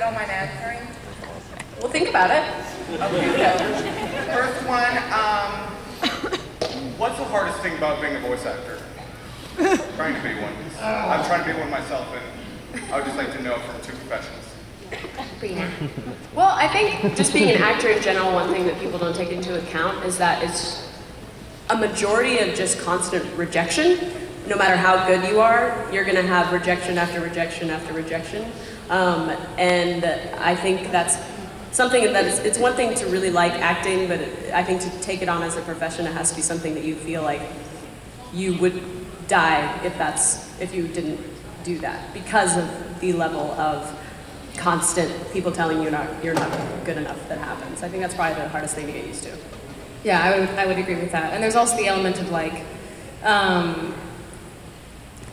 don't mind answering? We'll think about it. Okay, so first one, What's the hardest thing about being a voice actor? Trying to be one. I'm trying to be one myself, and I would just like to know from two professionals. Well, I think just being an actor in general, one thing that people don't take into account is that it's a majority of just constant rejection. No matter how good you are, you're going to have rejection after rejection after rejection. And I think that's something that it's one thing to really like acting, but I think to take it on as a profession, it has to be something that you feel like you would die if you didn't do that, because of the level of constant people telling you you're not good enough that happens. I think that's probably the hardest thing to get used to. Yeah, I would agree with that. And there's also the element of like,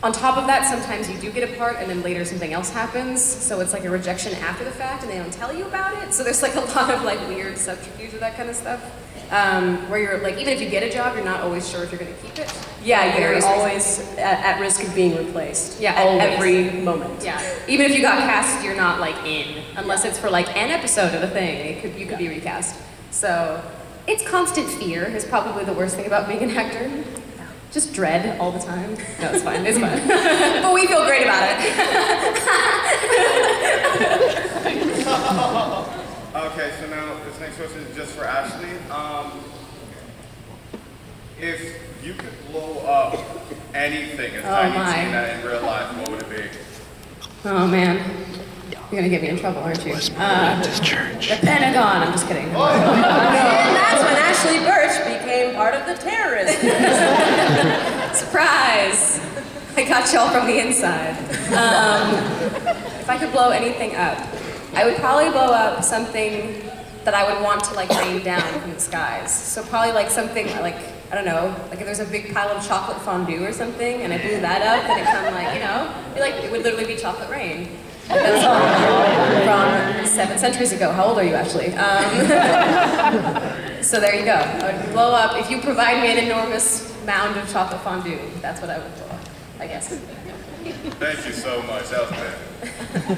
on top of that, sometimes you do get a part and then later something else happens. So it's like a rejection after the fact and they don't tell you about it. So there's like a lot of like weird subterfuge with that kind of stuff. Where you're like, even if you get a job, you're not always sure if you're going to keep it. Yeah, you're always at risk of being replaced. Yeah, at every moment. Yeah, even if you got cast, you're not like in, unless it's for like an episode of a thing. You could be recast. So it's constant fear is probably the worst thing about being an actor. Just dread all the time. No, it's fine. It's fine. But we feel great about it. Okay, so now this next question is just for Ashley. If you could blow up anything as Tiny Tina in real life, what would it be? Oh man. You're gonna get me in trouble, aren't you? The Pentagon. I'm just kidding. And that's when Ashley Burch became part of the terrorists. Surprise! I got y'all from the inside. If I could blow anything up, I would probably blow up something that I would want to like rain down from the skies. So probably like something like, I don't know, like if there's a big pile of chocolate fondue or something and I blew that up, then it kind of like, you know, it would literally be chocolate rain. That's from 7 centuries ago. How old are you, Ashley? So there you go. I would blow up. If you provide me an enormous mound of chocolate fondue, that's what I would blow up, I guess. Thank you so much. That was amazing.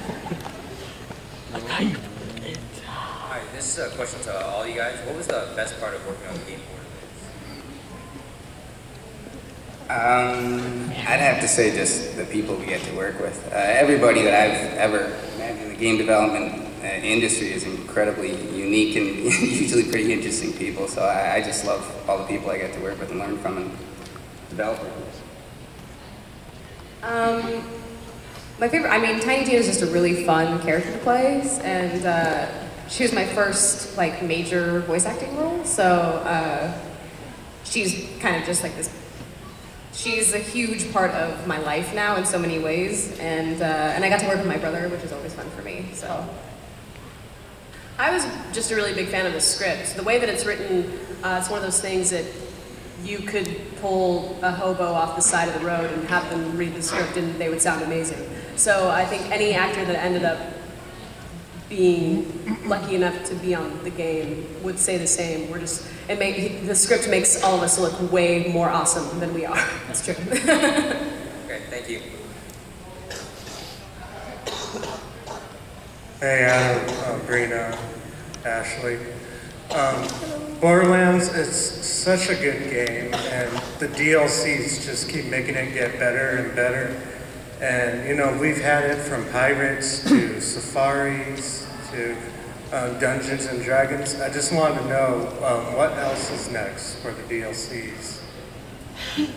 Hi, this is a question to all you guys. What was the best part of working on the game I'd have to say just the people we get to work with. Everybody that I've ever met in the game development industry is incredibly unique and usually pretty interesting people. So I just love all the people I get to work with and learn from and develop with. My favorite, I mean, Tiny Tina is just a really fun character to play, and she was my first like major voice acting role. So she's kind of just like this. She's a huge part of my life now in so many ways, and I got to work with my brother, which is always fun for me. So I was just a really big fan of the script. The way that it's written, it's one of those things that you could pull a hobo off the side of the road and have them read the script, and they would sound amazing. So I think any actor that ended up being lucky enough to be on the game would say the same. The script makes all of us look way more awesome than we are. That's true. Okay, thank you. Hey, Adam, Brina, Ashley. Borderlands is such a good game, and the DLCs just keep making it get better and better. And you know, we've had it from pirates to safaris to Dungeons and Dragons. I just wanted to know what else is next for the DLCs. Yeah,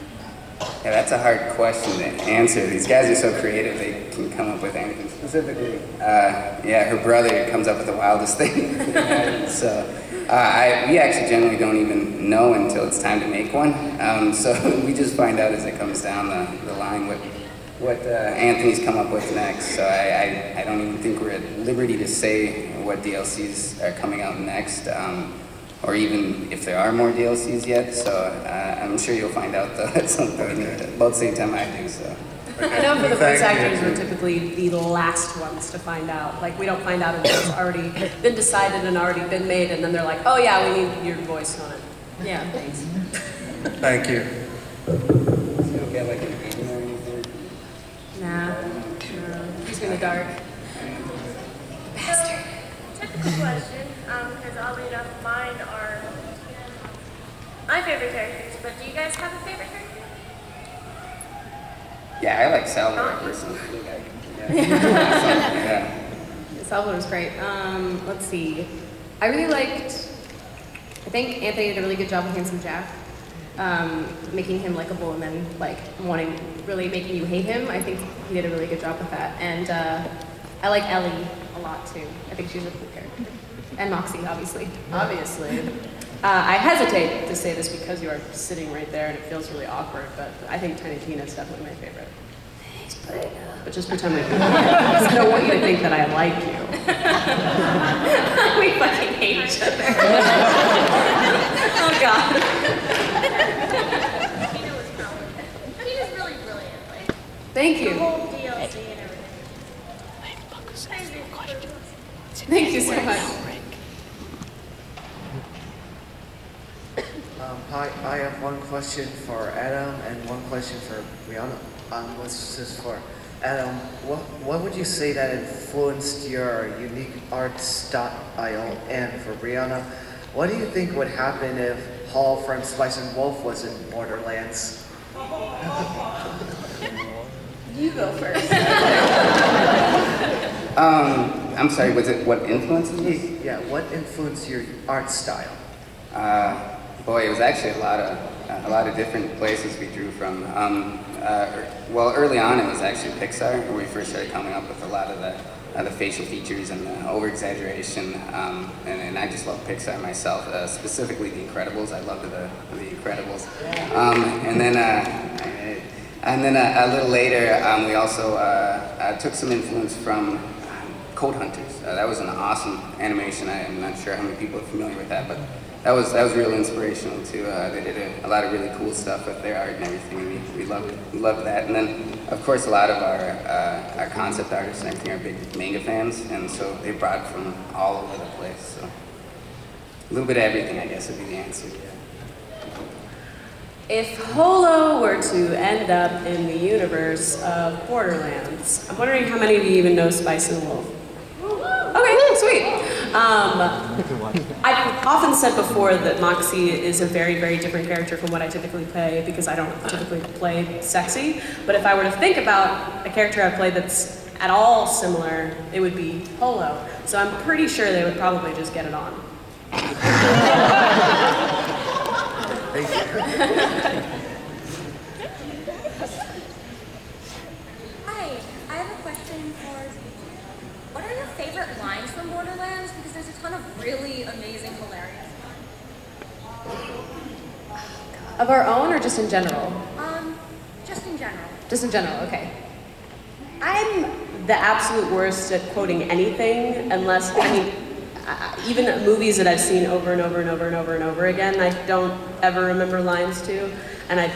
that's a hard question to answer. These guys are so creative, they can come up with anything. Specifically, yeah, her brother comes up with the wildest thing. So we actually generally don't even know until it's time to make one. So we just find out as it comes down the line what Anthony's come up with next. So I don't even think we're at liberty to say what DLCs are coming out next, or even if there are more DLCs yet. So I'm sure you'll find out though at some point, about the same time I do. So. I know for the voice actors, we're typically the last ones to find out. Like, we don't find out until it's already been decided and already been made, and then they're like, oh yeah, we need your voice on it. Yeah, thanks. Thank you. So you don't get like an agent or anything? Nah, keeps me in the dark. question, because oddly enough, mine are my favorite characters, but do you guys have a favorite character? Yeah, I like Salvador personally. Yeah. Salvador's great. Let's see. I really liked, I think Anthony did a really good job with Handsome Jack. Making him likable and then like really making you hate him. I think he did a really good job with that. And I like Ellie a lot too. I think she's a cool character. And Moxie, obviously. Obviously. I hesitate to say this because you are sitting right there and it feels really awkward, but I think Tiny Tina is definitely my favorite. Thanks, Brina. But just pretend like I don't want you to think that I like you. We fucking hate each other. Oh God. Tina was probably. Tina's really brilliant. Like, Thank the you. whole DLC and everything. Thank you so much. Hi, I have one question for Adam and one question for Brianna. This is for Adam. What would you say that influenced your unique art style? And for Brianna, what do you think would happen if Hall from Spice and Wolf was in Borderlands? You go first. I'm sorry, was it what influences me? Yeah, what influenced your art style? Boy, it was actually a lot of different places we drew from. Well, early on it was actually Pixar, where we first started coming up with a lot of the facial features and the over-exaggeration. And I just love Pixar myself, specifically The Incredibles. I loved the Incredibles. And then a little later, we also took some influence from Code Hunters. That was an awesome animation. I'm not sure how many people are familiar with that, but that was real inspirational too. They did a lot of really cool stuff with their art and everything, and we loved that. And then, of course, a lot of our concept artists and everything are big manga fans, and so they brought from all over the place. So a little bit of everything, I guess, would be the answer. Yeah. If Holo were to end up in the universe of Borderlands, I'm wondering how many of you even know Spice and Wolf? Okay, sweet. I've often said before that Moxie is a very, very different character from what I typically play because I don't typically play sexy. But if I were to think about a character I've played that's at all similar, it would be Holo. So I'm pretty sure they would probably just get it on. Thank you. Hi, I have a question for what are your favorite lines from Borderlands? Because there's a ton of really amazing, hilarious ones. Of our own or just in general? Just in general. Just in general, okay. I'm the absolute worst at quoting anything unless, even movies that I've seen over and over and over and over and over again, I don't ever remember lines to, and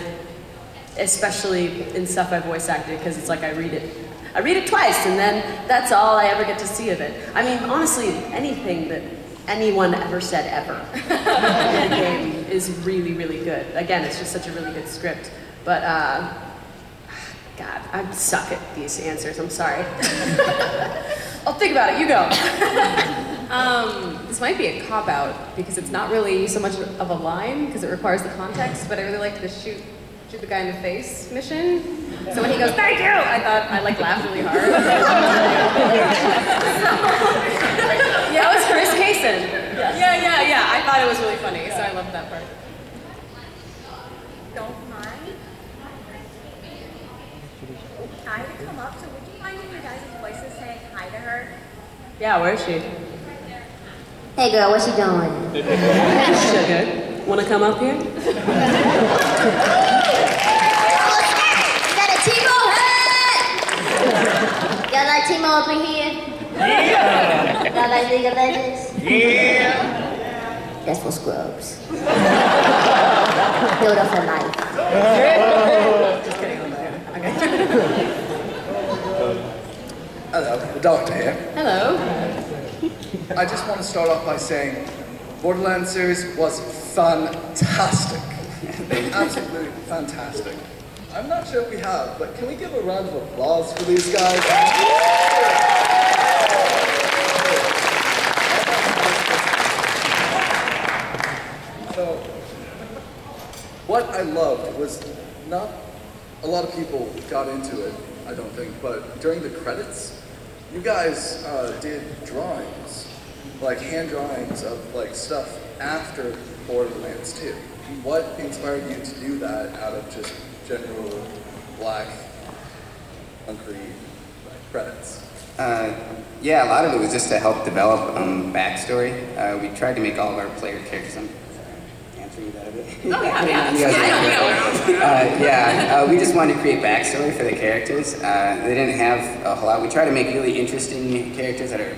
especially in stuff I voice acted, because it's like I read it twice, and then that's all I ever get to see of it. I mean, honestly, anything that anyone ever said ever in a game is really, really good. Again, it's just such a really good script, but God, I suck at these answers, I'm sorry. I'll think about it, you go. This might be a cop-out because it's not really so much of a line because it requires the context, but I really liked the shoot the guy in the face mission. So when he goes, "Thank you," I thought I laughed really hard. Yeah, it was Chris Kaysen. Yeah. I thought it was really funny, so I loved that part. Don't mind. Hi to come up, so would you mind in your guys' voices saying hi to her? Yeah, where is she? Hey girl, what you doing? Sugar, wanna come up here? Y'all like Timo up in here? Yeah! Y'all like League of Legends? Yeah! That's for scrubs. Yoda for life. Just kidding. Okay. Hello, the doctor here. Hello. I just want to start off by saying Borderlands series was fantastic. Absolutely fantastic. I'm not sure if we have, but can we give a round of applause for these guys? what I loved was not a lot of people got into it, I don't think, but during the credits, you guys did drawings, like hand drawings of like stuff after Borderlands 2. What inspired you to do that out of just general black, concrete credits? Yeah, a lot of it was just to help develop backstory. We tried to make all of our player characters. I'm answering you that a bit. Oh yeah. We just wanted to create backstory for the characters. They didn't have a whole lot. We try to make really interesting characters that are,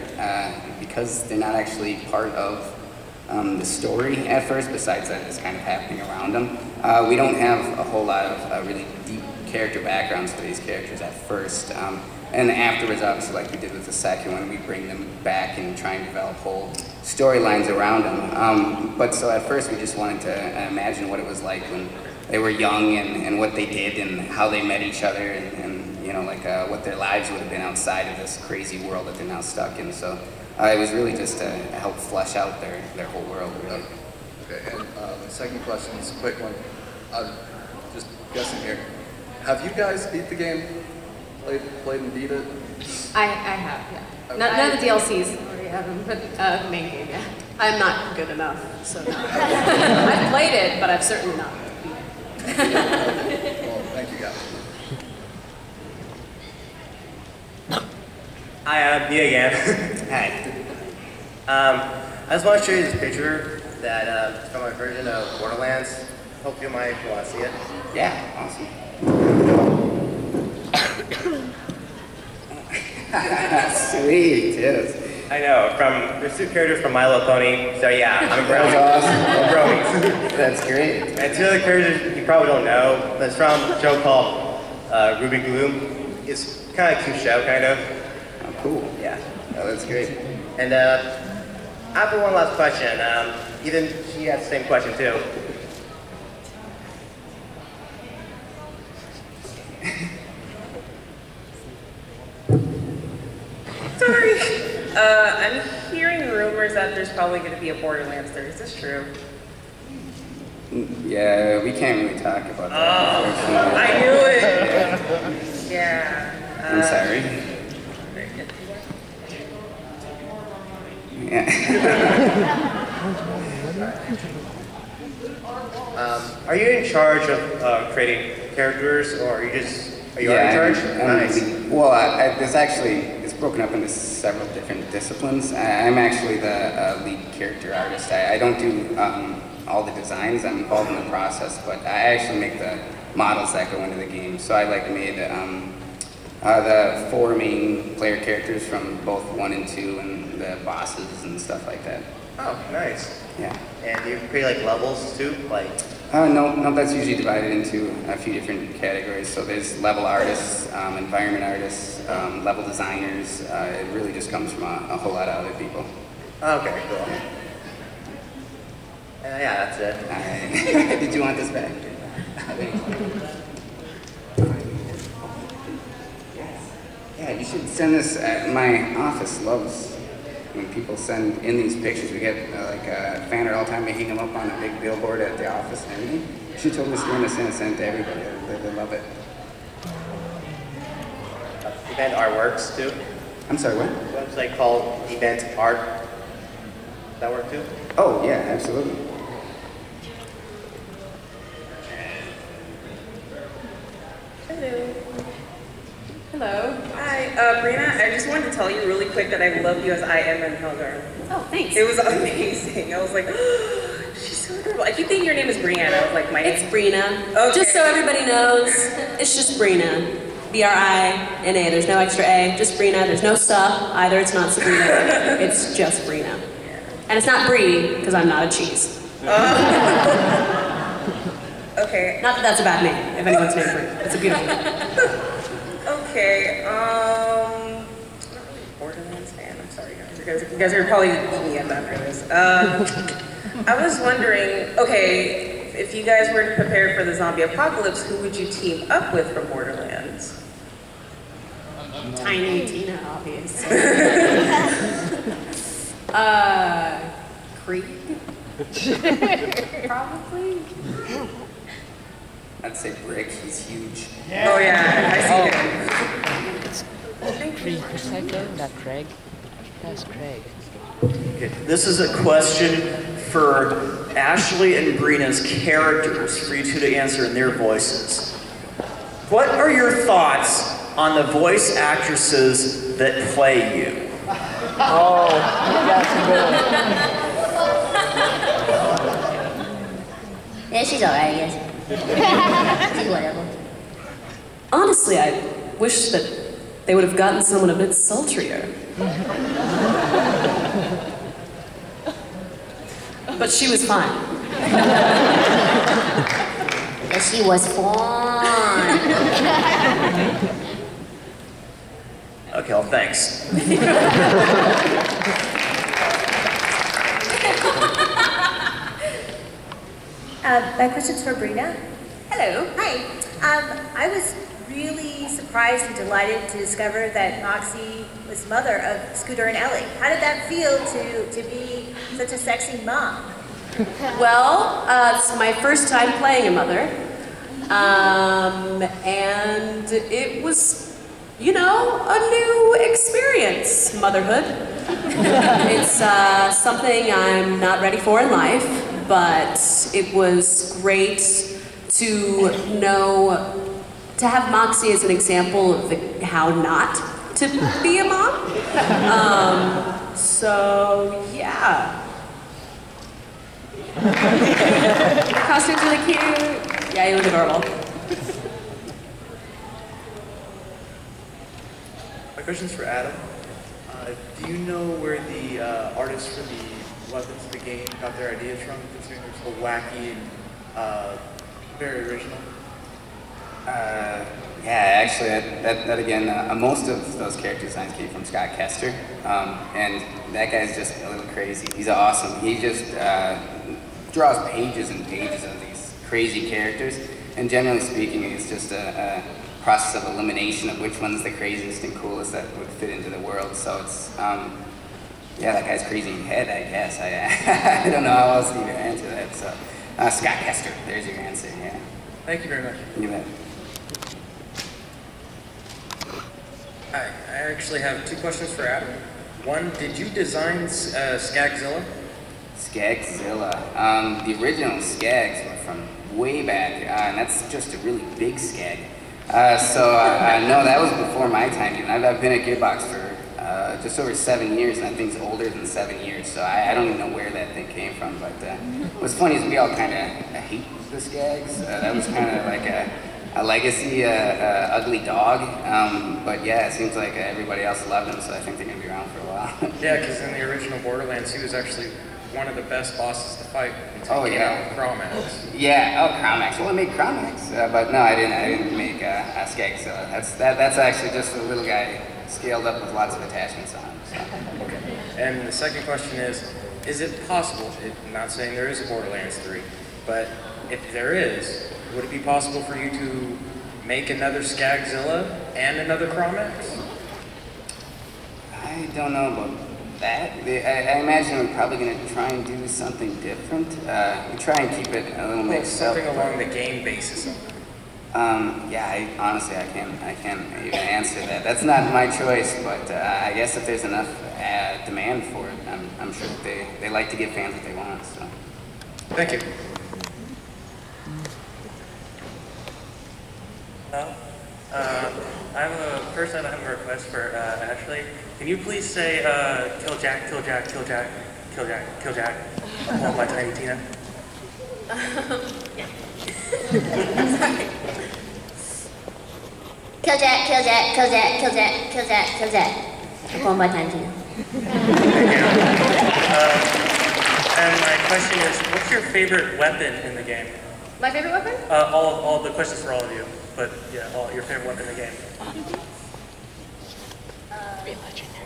because they're not actually part of the story at first, besides that it's kind of happening around them. We don't have a whole lot of really deep character backgrounds for these characters at first. And afterwards, obviously, like we did with the second one, we bring them back and try and develop whole storylines around them. But so at first, we just wanted to imagine what it was like when they were young and what they did and how they met each other and you know, like what their lives would have been outside of this crazy world that they're now stuck in. So it was really just to help flesh out their whole world, really. Okay, and the second question is a quick one. I'm just guessing here. Have you guys beat the game? Played and beat it? I have, yeah. Okay. None of the DLCs already have them, but main game, yeah. I'm not good enough, so no. I've played it, but I've certainly not beat it. Well, thank you guys. Hi, me again. Hi. I just want to show you this picture that from my version of Borderlands. Hope you might want to see it. Yeah, awesome. Sweet, yes. I know, there's two characters from My Little Pony, so yeah, I'm a brony. That's awesome. I'm bronies. That's great. And two other characters you probably don't know, but it's from a show called Ruby Gloom. It's kind of a cute show, kind of. Oh, cool. Yeah. Oh, that's great. And I have one last question. Even she has the same question too. Sorry. I'm hearing rumors that there's probably going to be a Borderlands 3. Is this true? Yeah, we can't really talk about that. Oh, I knew it. Yeah. I'm sorry. Are you in charge of creating characters, or are you in charge? Nice. It's broken up into several different disciplines. I'm actually the lead character artist. I don't do all the designs. I'm involved in the process, but I actually make the models that go into the game. So I made the 4 main player characters from both 1 and 2, and the bosses and stuff like that. Oh, nice. Yeah. And do you create levels too, No, that's usually divided into a few different categories. So there's level artists, environment artists, level designers. It really just comes from a whole lot of other people. Okay, cool. Yeah, that's it. All right. Did you want this back? Yeah, you should send this. My office loves when people send in these pictures. We get fan art all the time. We hang them up on a big billboard at the office and everything. You should totally scan this in and send it to everybody. They love it. Event artworks too? I'm sorry, what? Website called Event Art. Does that work too? Oh, yeah, absolutely. Hello. Hello. Hi, Brina. I just wanted to tell you really quick that I love you as I am in Helgar. Oh, thanks. It was amazing. I was like, she's so adorable. I keep thinking your name is Brianna. I was like, It's Brina. Okay. Just so everybody knows, it's just Brina. B-R-I-N-A. There's no extra A. Just Brina. There's no suh either. It's not Sabrina. It's just Brina. And it's not Brie, because I'm not a cheese. Okay. Not that that's a bad name, if anyone's named Brie. It's a beautiful name. Okay, not really a Borderlands fan. I'm sorry, guys. You guys are probably eating me up after this. I was wondering, okay, if you guys were to prepare for the zombie apocalypse, who would you team up with from Borderlands? Tiny Tina, obviously. Creed? Probably. I'd say Brick. He's huge. Oh yeah, I see him. It's 3 per second. That Craig. That's Craig. Okay, this is a question for Ashley and Brina's characters for you two to answer in their voices. What are your thoughts on the voice actresses that play you? Oh, that's good. Yeah, she's alright, I guess. She's whatever. Honestly, I wish that they would have gotten someone a bit sultrier. But she was fine. And she was fun. Okay, well, thanks. My question's for Brina. Hello. Hi. I was really surprised and delighted to discover that Moxie was mother of Scooter and Ellie. How did that feel to be such a sexy mom? Well, it's my first time playing a mother. And it was, you know, a new experience, motherhood. It's something I'm not ready for in life, but it was great to know, to have Moxie as an example of how not to be a mom. So, yeah. Costume's really cute. Yeah, he was adorable. My question's for Adam. Do you know where the artists for the weapons of the game got their ideas from, considering they're so wacky and very original? Yeah, actually, that again, most of those character designs came from Scott Kester, and that guy's just a little crazy. He's awesome. He just draws pages and pages of these crazy characters, and generally speaking, it's just a process of elimination of which one's the craziest and coolest that would fit into the world. So it's, yeah, that guy's crazy head, I guess. I don't know how else to even answer that. So, Scott Kester, there's your answer. Yeah. Thank you very much. You bet. Hi, I actually have 2 questions for Adam. One, did you design Skagzilla? Skagzilla. The original Skags were from way back, and that's just a really big Skag. No, that was before my time. Even I've been at Gearbox for just over 7 years, and that thing's older than 7 years, so I don't even know where that thing came from. But what's funny is we all kind of hate the Skags. That was kind of like a legacy, ugly dog. But yeah, it seems like everybody else loved him, so I think they're going to be around for a while. Yeah, because in the original Borderlands, he was actually one of the best bosses to fight until he came out with Chromax. Yeah, Chromax. Well, I made Chromax, but no, I didn't make a Skag. So that's actually just a little guy scaled up with lots of attachments on him. So. Okay. And the second question is it possible, I'm not saying there is a Borderlands 3, but if there is, would it be possible for you to make another Skagzilla and another Chromax? I don't know about that. I imagine we're probably going to try and do something different. We try and keep it a little mixed up. Something along the game basis. Yeah, honestly, I can't even answer that. That's not my choice, but I guess if there's enough demand for it, I'm sure that they like to give fans what they want. So. Thank you. First I have a request for Ashley. Can you please say, kill Jack, kill Jack, kill Jack, kill Jack, kill Jack, all by Tiny Tina? Kill Jack, kill Jack, kill Jack, kill Jack, kill Jack, kill Jack. I'm going by time to you. And my question is, what's your favorite weapon in the game? My favorite weapon? All the questions for all of you, but yeah, your favorite weapon in the game.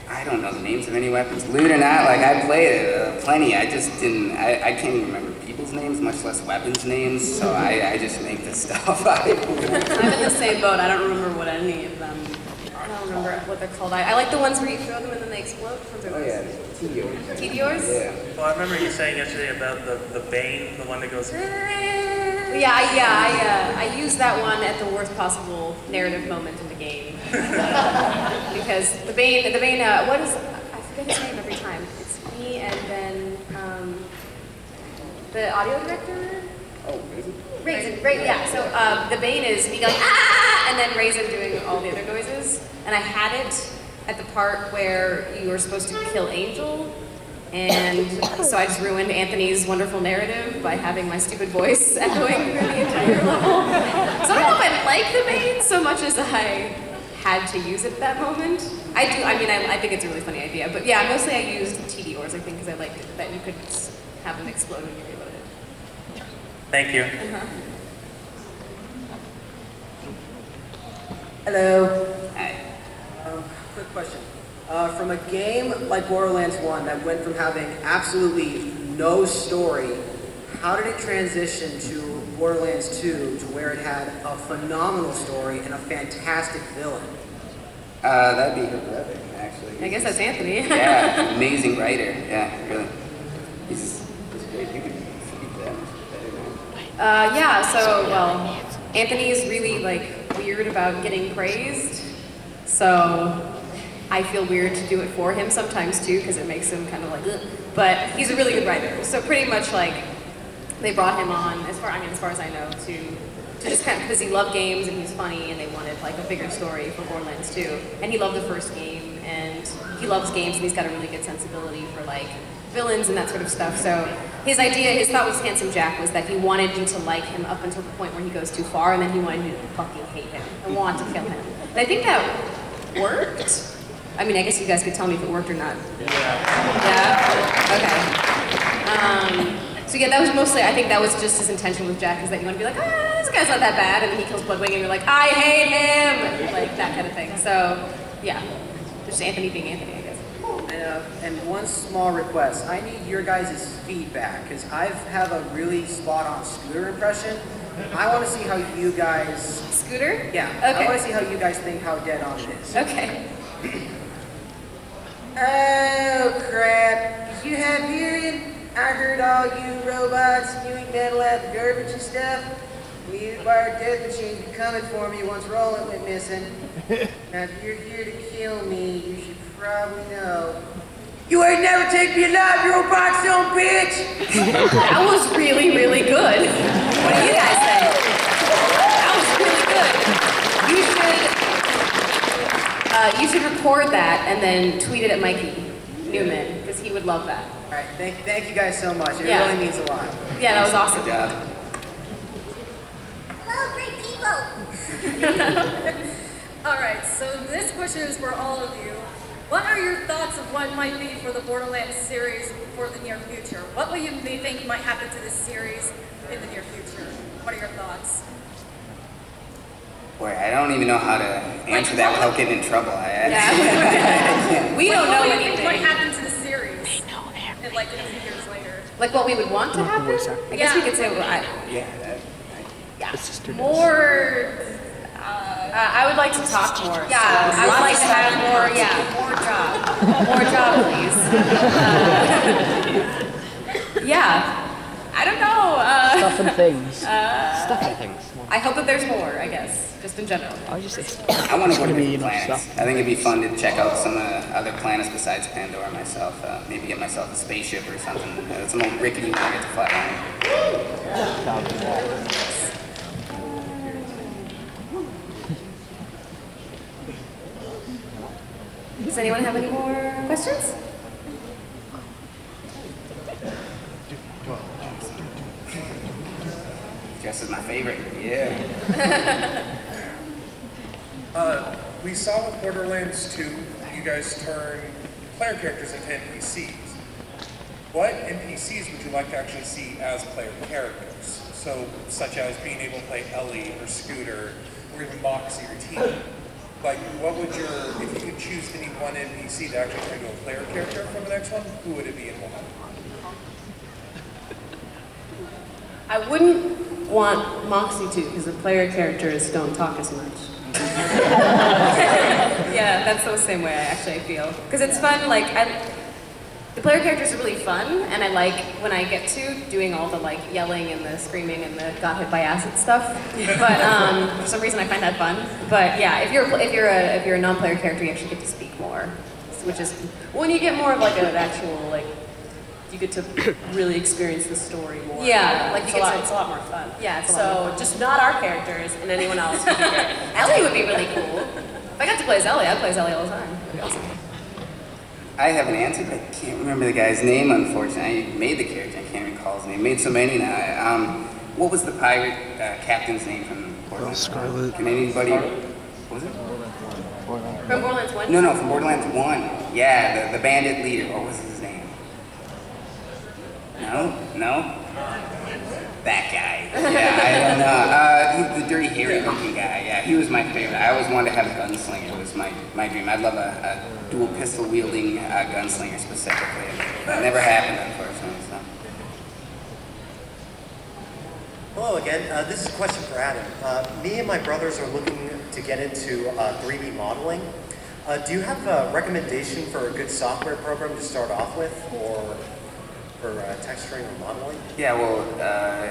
I don't know the names of any weapons. Believe it or not, like I played it plenty. I just didn't. I can't even remember people's names, much less weapons names. So I just make this stuff. I'm in the same boat. I don't remember what any of them. I don't remember what they're called. I like the ones where you throw them and then they explode. Oh yeah, Meteors. Yeah. Well, I remember you saying yesterday about the Bane, the one that goes. Yeah, I used that one at the worst possible narrative moment in the game. Because the Bane, what is, I forget his name every time. It's me and then, the audio director? Oh, Raisin, right, yeah. So the Bane is me going, ah, and then Raisin doing all the other noises. And I had it at the part where you were supposed to kill Angel. And so I just ruined Anthony's wonderful narrative by having my stupid voice echoing through the entire level. So I don't know if I like the Bane so much as I had to use it at that moment. I think it's a really funny idea. But yeah, mostly I used TDORs, I think, because I liked it, that you could have them explode when you reload it. Thank you. Hello. Hi. Quick question. From a game like Borderlands 1 that went from having absolutely no story, how did it transition to Borderlands 2 to where it had a phenomenal story and a fantastic villain? That'd be her brother, actually. I guess that's Anthony. Yeah, amazing writer. Yeah, really. He's great. You could speak that better now. Well, Anthony's really, weird about getting praised. So I feel weird to do it for him sometimes too, because it makes him kind of ugh. But he's a really good writer. So pretty much they brought him on, as far as I know, to just kind of, because he loved games and he's funny and they wanted a bigger story for Borderlands 2. And he loved the first game and he loves games and he's got a really good sensibility for villains and that sort of stuff. So his thought with Handsome Jack was that he wanted you to like him up until the point where he goes too far, and then he wanted you to fucking hate him and want to kill him. And I think that worked. I mean, I guess you guys could tell me if it worked or not. Yeah? Okay. So yeah, that was mostly, I think that was just his intention with Jack, is that you want to be this guy's not that bad, and then he kills Bloodwing and you're like, I hate him! That kind of thing. So, yeah. Just Anthony being Anthony, I guess. And one small request. I need your guys' feedback, because I have a really spot-on Scooter impression. I want to see how you guys... Scooter? Yeah. Okay. I want to see how you guys think how dead on it is. Okay. Oh, crap. Did you have period? I heard all you robots spewing metal out the garbage and stuff. The wired death machines be coming for me once Roland went missing. Now, if you're here to kill me, you should probably know. You ain't never take me alive, you old box on bitch! That was really, really good. What do you guys think? That was really good. You should record that and then tweet it at Mikey Newman, because he would love that. All right, thank you guys so much. It really means a lot. Yeah, that was awesome. Good job. Hello, great people! All right, so this question is for all of you. What are your thoughts of what might be for the Borderlands series for the near future? What will you think might happen to this series in the near future? What are your thoughts? Boy, I don't even know how to answer that without getting in trouble. We don't know anything. What might happen to the series in a few years later? What we would want to happen? I guess we could say, more... I would like to talk more. Yeah, I would like to have more, more job. More job, please. I don't know. Stuff and things. Stuff and things. I hope that there's more, I guess, just in general. I want to go to new planets. I think it'd be fun to check out some other planets besides Pandora myself. Maybe get myself a spaceship or something. Some old rickety one I get to fly around. Does anyone have any more questions? Jess is my favorite, yeah. We saw with Borderlands 2, you guys turn player characters into NPCs. What NPCs would you like to actually see as player characters? So, such as being able to play Ellie or Scooter, or even Moxie or Tina. What would if you could choose any one NPC to actually turn into a player character from the next one, who would it be and why? I wouldn't want Moxie to, because the player characters don't talk as much. Yeah, that's the same way I feel. Because it's fun, the player characters are really fun, and I like when I get to doing all the like yelling and the screaming and the got hit by acid stuff. But for some reason I find that fun. But yeah, if you're a non-player character, you actually get to speak more, which is when you get more of like an actual like you get to really experience the story more. Yeah, like it's a lot more fun. Yeah, it's a so lot more fun. just not our characters and anyone else would be great. Ellie would be really cool. If I got to play as Ellie, I'd play as Ellie all the time. That'd be awesome. I have an answer, but I can't remember the guy's name, unfortunately. I made the character, I can't recall his name. Made so many now. What was the pirate captain's name from Borderlands? Scarlet. Can anybody... What was it? From Borderlands 1? No, from Borderlands 1. Yeah, the bandit leader. What was his name? No? That guy. Yeah, I don't know. He's the dirty, hairy-looking guy. Yeah, he was my favorite. I always wanted to have a gunslinger. It was my dream. I'd love a dual pistol-wielding gunslinger specifically. That never happened, unfortunately. So. Hello again. This is a question for Adam. Me and my brothers are looking to get into 3D modeling. Do you have a recommendation for a good software program to start off with, or for texturing or modeling? Yeah, well,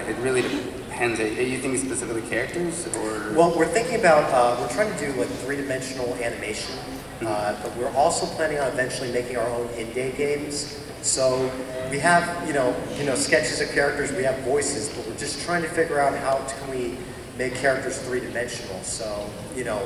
it really depends. Are you thinking specifically characters, or? Well, we're thinking about, we're trying to do like 3-dimensional animation, but we're also planning on eventually making our own in-day games. So we have, you know, sketches of characters, we have voices, but we're just trying to figure out how can we make characters 3-dimensional. So, you know,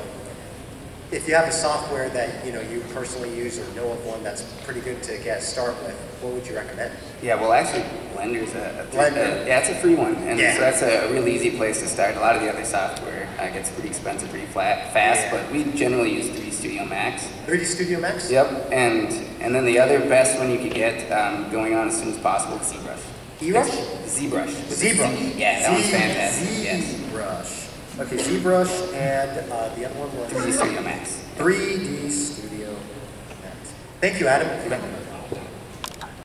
if you have a software that, you know, you personally use or know of one that's pretty good to start with, what would you recommend? Yeah, well, actually, Blender's Blender. Yeah, it's a free one, and so that's a real easy place to start. A lot of the other software gets pretty expensive pretty fast, but we generally use 3D Studio Max. 3D Studio Max? Yep, and then the other best one you could get going on as soon as possible is ZBrush. ZBrush? ZBrush. ZBrush. Yeah, that one's fantastic. Yes. ZBrush. Okay, ZBrush, and the other one was? 3D Studio Max. 3D Studio Max. Thank you, Adam.